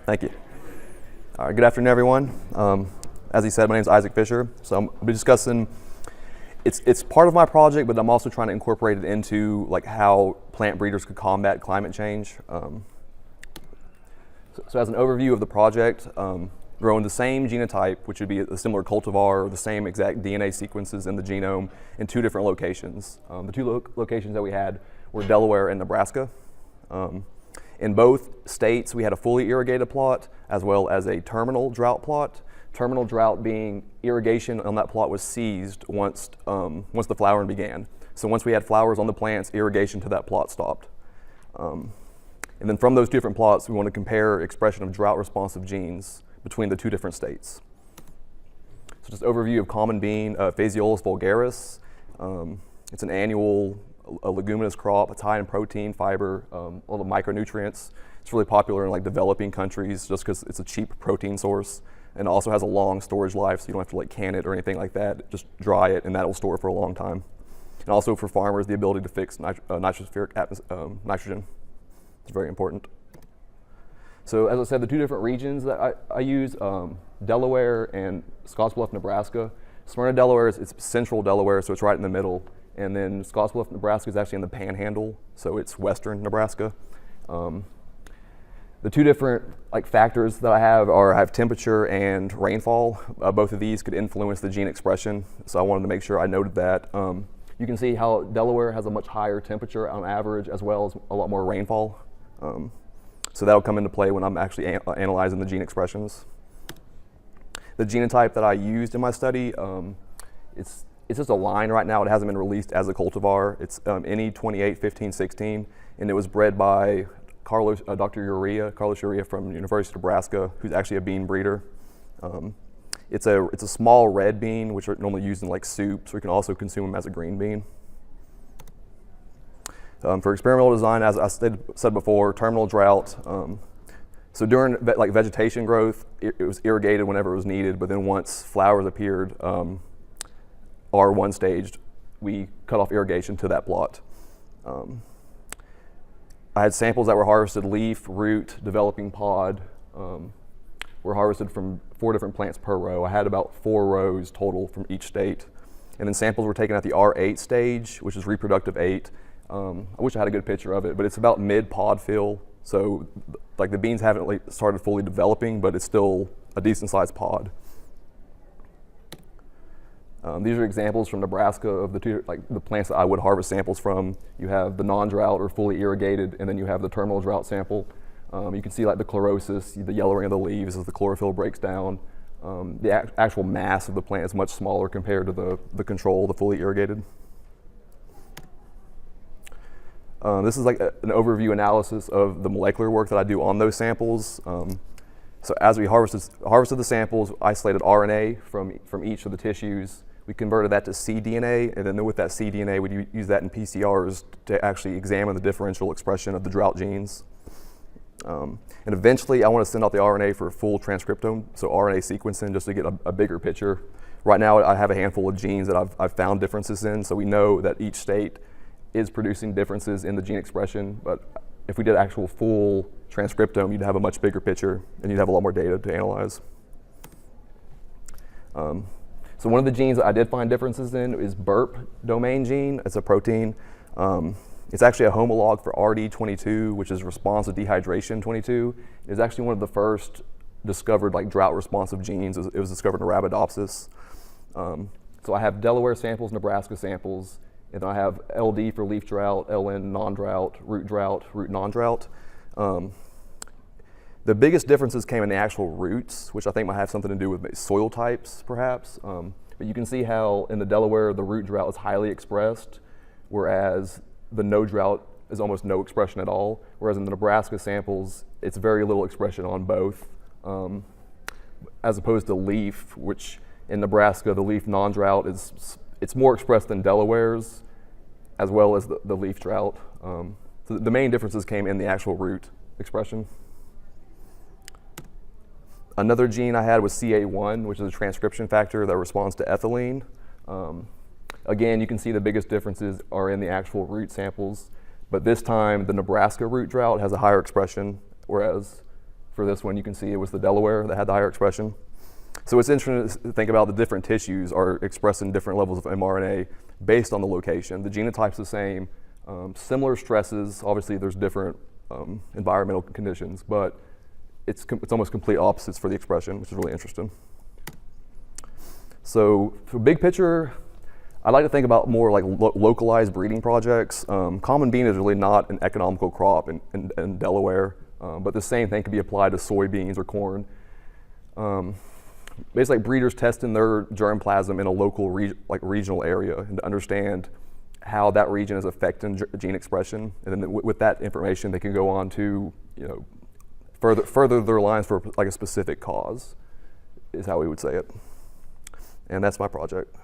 Thank you. All right, good afternoon, everyone. As he said, my name is Isaac Fisher. So I'll be discussing, it's part of my project, but I'm also trying to incorporate it into like how plant breeders could combat climate change. So as an overview of the project, growing the same genotype, which would be a similar cultivar, or the same exact DNA sequences in the genome in two different locations. The two locations that we had were Delaware and Nebraska. In both states, we had a fully irrigated plot as well as a terminal drought plot. Terminal drought being irrigation on that plot was ceased once the flowering began. So once we had flowers on the plants, irrigation to that plot stopped. And then from those two different plots, we want to compare expression of drought-responsive genes between the two different states. So just overview of common bean, Phaseolus vulgaris. It's an annual a leguminous crop. It's high in protein, fiber, all the micronutrients. It's really popular in like developing countries just because it's a cheap protein source, and also has a long storage life, so you don't have to like can it or anything like that. Just dry it, and that'll store for a long time. And also for farmers, the ability to fix nitrospheric nitrogen is very important. So as I said, the two different regions that I use, Delaware and Scottsbluff, Nebraska. Smyrna, Delaware, it's central Delaware, so it's right in the middle. And then Scottsbluff, Nebraska is actually in the Panhandle, so it's western Nebraska. The two different factors that I have temperature and rainfall. Both of these could influence the gene expression, so I wanted to make sure I noted that. You can see how Delaware has a much higher temperature on average, as well as a lot more rainfall. So that'll come into play when I'm actually analyzing the gene expressions. The genotype that I used in my study, it's just a line right now. It hasn't been released as a cultivar. It's NE281516, and it was bred by Dr. Carlos Urea from University of Nebraska, who's actually a bean breeder. It's a small red bean, which are normally used in like soups, or you can also consume them as a green bean. For experimental design, as I said before, terminal drought. So during vegetation growth, it was irrigated whenever it was needed, but then once flowers appeared, R1 staged, we cut off irrigation to that plot. I had samples that were harvested leaf, root, developing pod, were harvested from 4 different plants per row. I had about 4 rows total from each state. And then samples were taken at the R8 stage, which is reproductive 8. I wish I had a good picture of it, but it's about mid-pod fill. So the beans haven't started fully developing, but it's still a decent sized pod. These are examples from Nebraska of the plants that I would harvest samples from. You have the non-drought or fully irrigated, and then you have the terminal drought sample. You can see the chlorosis, the yellowing of the leaves as the chlorophyll breaks down. The actual mass of the plant is much smaller compared to the control, the fully irrigated. This is an overview analysis of the molecular work that I do on those samples. So as we harvested the samples, isolated RNA from each of the tissues. We converted that to cDNA, and then with that cDNA, we'd use that in PCRs to actually examine the differential expression of the drought genes. And eventually, I want to send out the RNA for full transcriptome, so RNA sequencing, just to get a bigger picture. Right now, I have a handful of genes that I've found differences in, so we know that each state is producing differences in the gene expression, but if we did actual full transcriptome, you'd have a much bigger picture, and you'd have a lot more data to analyze. So one of the genes that I did find differences in is BURP domain gene. It's a protein. It's actually a homolog for RD22, which is responsive dehydration 22. It's actually one of the first discovered drought-responsive genes. It was discovered in Arabidopsis. So I have Delaware samples, Nebraska samples, and then I have LD for leaf drought, LN non-drought, root non-drought. The biggest differences came in the actual roots, which I think might have something to do with soil types, perhaps. But you can see how in the Delaware, the root drought is highly expressed, whereas the no drought is almost no expression at all. Whereas in the Nebraska samples, it's very little expression on both, as opposed to leaf, which in Nebraska, the leaf non-drought it's more expressed than Delaware's, as well as the leaf drought. So the main differences came in the actual root expression. Another gene I had was CA1, which is a transcription factor that responds to ethylene. Again, you can see the biggest differences are in the actual root samples, but this time the Nebraska root drought has a higher expression, whereas For this one, you can see it was the Delaware that had the higher expression. So it's interesting to think about the different tissues are expressing different levels of mRNA based on the location. The genotype's the same, similar stresses. Obviously, there's different environmental conditions, but it's almost complete opposites for the expression, which is really interesting. So for big picture, I like to think about more like localized breeding projects. Common bean is really not an economical crop in Delaware, but the same thing could be applied to soybeans or corn. Basically, like breeders testing their germplasm in a local, regional area, and to understand how that region is affecting gene expression, and then with that information, they can go on to, further their lines for like a specific cause, is how we would say it. And that's my project.